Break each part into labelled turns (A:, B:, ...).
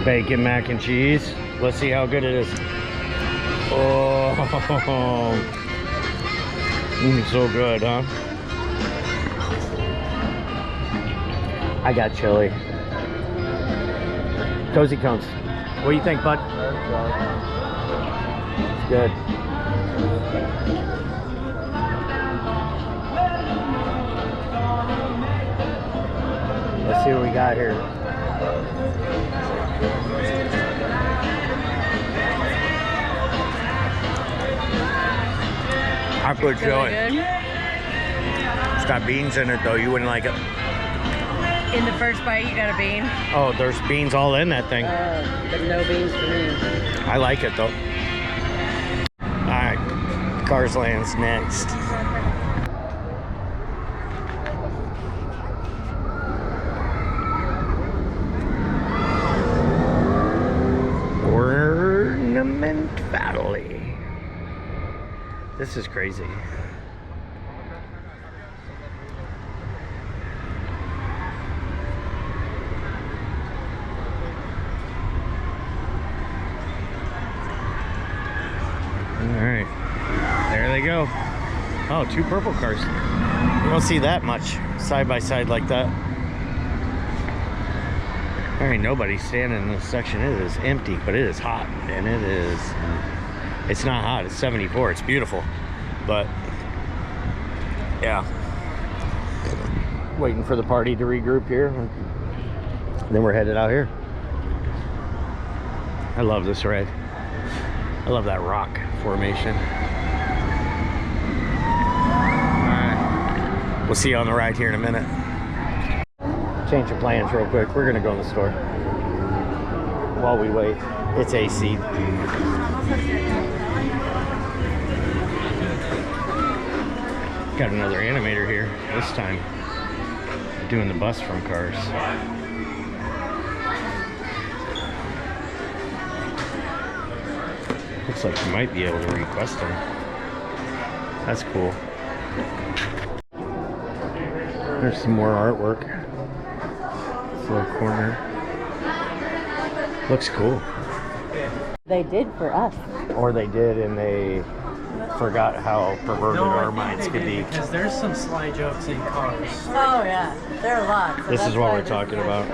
A: Bacon mac and cheese. Let's see how good it is. Oh, so good, huh? I got chili. Cozy Cones. What do you think, bud? It's good. Let's see what we got here. I put chili. It's got beans in it though. You wouldn't like it.
B: In the first bite, you got a bean?
A: Oh, there's beans all in that thing.
B: But no beans for me.
A: I like it though. Alright, CARSLAND's next. Ornament Valley. This is crazy. Alright, there they go. Oh, 2 purple cars. You don't see that much side by side like that. There ain't nobody standing in this section. It is empty, but it is hot. And it's not hot, it's 74. It's beautiful. But, yeah. Waiting for the party to regroup here. Then we're headed out here. I love this ride. I love that rock formation. Alright. We'll see you on the ride here in a minute. Change of plans real quick. We're gonna go in the store while we wait. It's AC. Got another animator here. This time doing the bus from Cars. Looks like you might be able to request them. That's cool. There's some more artwork. This little corner. Looks cool.
B: They did for us.
A: Or they did and they forgot how perverted our minds could be.
C: Because there's some sly jokes in Cars.
B: Oh yeah, there are a lot. So
A: This is what we're talking about.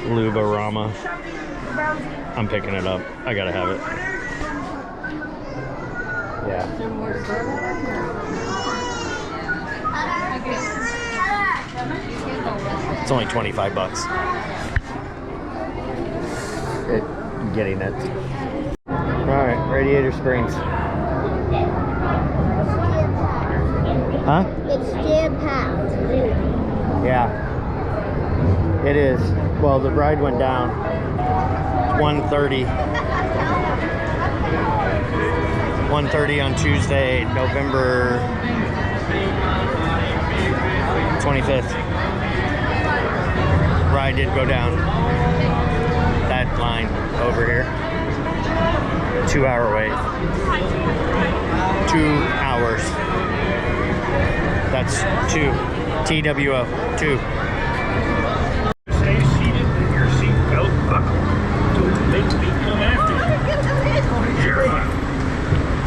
A: Lubarama. I'm picking it up. I gotta have it. Yeah. It's only 25 bucks. Getting it. Alright, Radiator Springs. Huh?
D: It's jam-packed.
A: Yeah. It is. Well, the ride went down. 1:30. 1:30 on Tuesday, November 25th. Ride did go down. That line over here. 2-hour wait. 2 hours. That's 2. TWO. 2.
E: Stay seated with your seatbelt buckled. Don't make me come after you.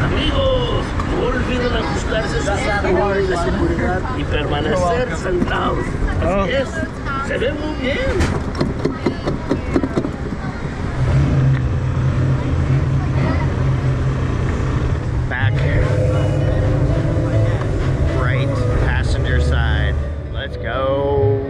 E: Amigos, no olviden ajustarse sus cinturones de seguridad y permanecer sentados. Así es, se ve muy bien.
A: Back right passenger side. Let's go.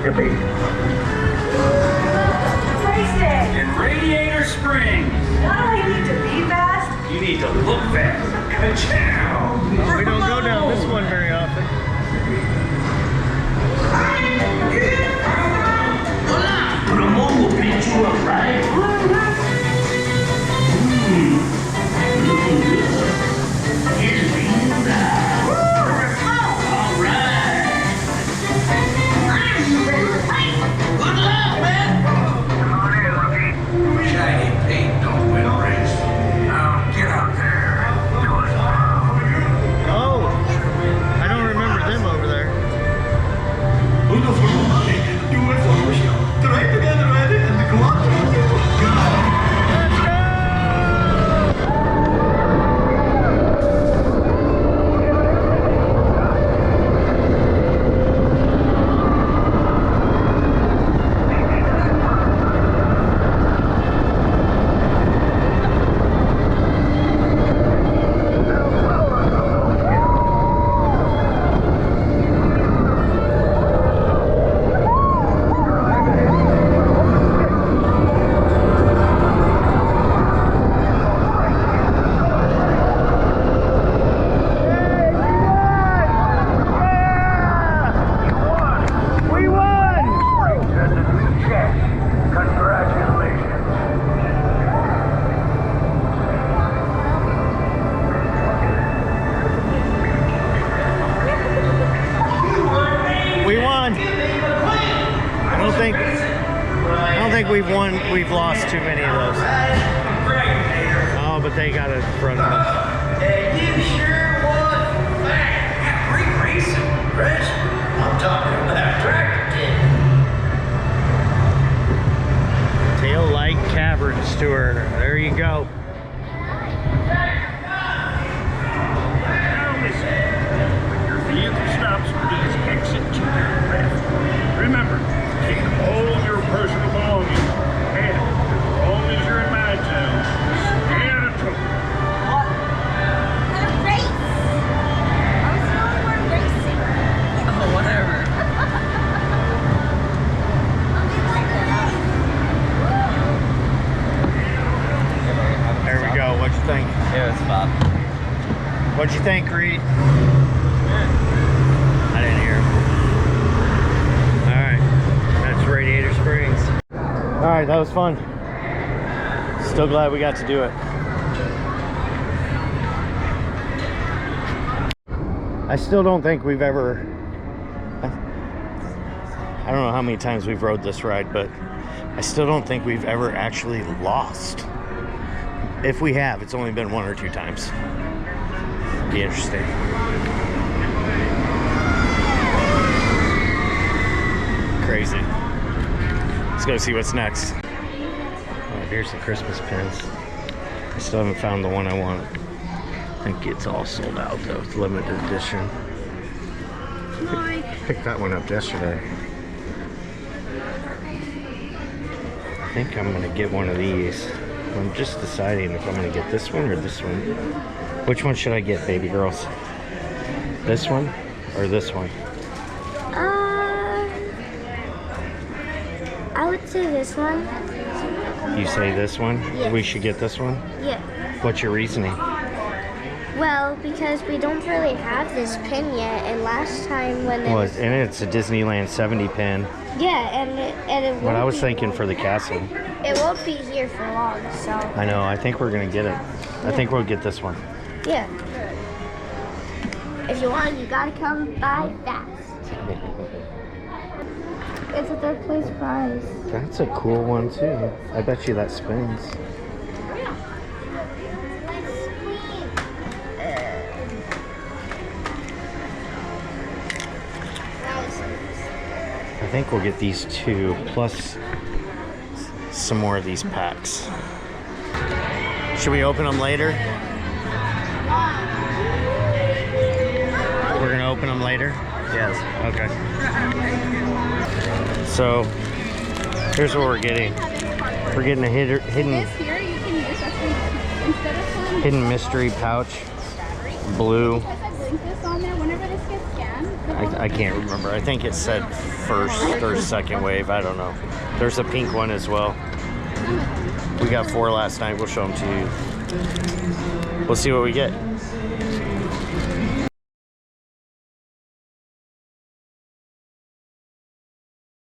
F: In Radiator Springs.
G: Not only need to be fast,
F: You need to look fast. Ka-chow.
A: We don't go down this one very often.
E: Ramon will beat you up, right? Looking good. Here's the ride. All right. Good luck, man.
F: Come on in, rookie. Shiny paint don't win a race. Now get out there and do it.
A: Oh, I don't remember them over there. We won!
F: That's a new check. Congratulations.
A: We won. I don't think we've won. We've lost too many of those. Oh, but they got it in front of us.
F: You sure won. Great racing, Chris. I'm talking about tractor.
A: Tail Light Caverns Tour. There you go.
E: Now listen. When your vehicle stops, please exit to your left. Remember, take all your personal belongings. And as long as you're in my town, stay out of trouble.
B: Oh, whatever.
A: There we go. What'd you think?
C: Yeah, it's fun.
A: What'd you think, Reed? I didn't hear him. Alright. That's Radiator Springs. Alright, that was fun. Still glad we got to do it. I still don't think we've ever... I don't know how many times we've rode this ride, but I still don't think we've ever actually lost. If we have, it's only been 1 or 2 times. Be interesting. Crazy. Let's go see what's next. Oh, here's the Christmas pins. I still haven't found the one I want. I think it's all sold out though. It's limited edition. Picked that one up yesterday. I think I'm gonna get one of these. I'm just deciding if I'm gonna get this one or this one. Which one should I get, baby girls? This one or this one?
D: I would say this one.
A: You say this one?
D: Yes.
A: We should get this one?
D: Yeah.
A: What's your reasoning?
D: Well, because we don't really have this pin yet, and last time when it
A: Well,
D: was,
A: and it's a Disneyland 70 pin.
D: yeah, and it
A: But
D: won't
A: I was
D: be-
A: thinking for the castle.
D: it won't be here for long, so
A: I know, I think we're gonna get it. I think we'll get this one.
D: yeah. If you want, you gotta come by fast. It's a third place prize.
A: That's a cool one too. I bet you that spins. I think we'll get these 2 plus some more of these packs. Should we open them later? We're gonna open them later? Yes. Okay. So here's what we're getting. We're getting a hidden
H: Instead of
A: mystery pouch, blue,
H: link this on there whenever this gets scanned?
A: I can't remember. I think it said first or second wave. I don't know. There's a pink one as well. We got 4 last night. We'll show them to you. We'll see what we get.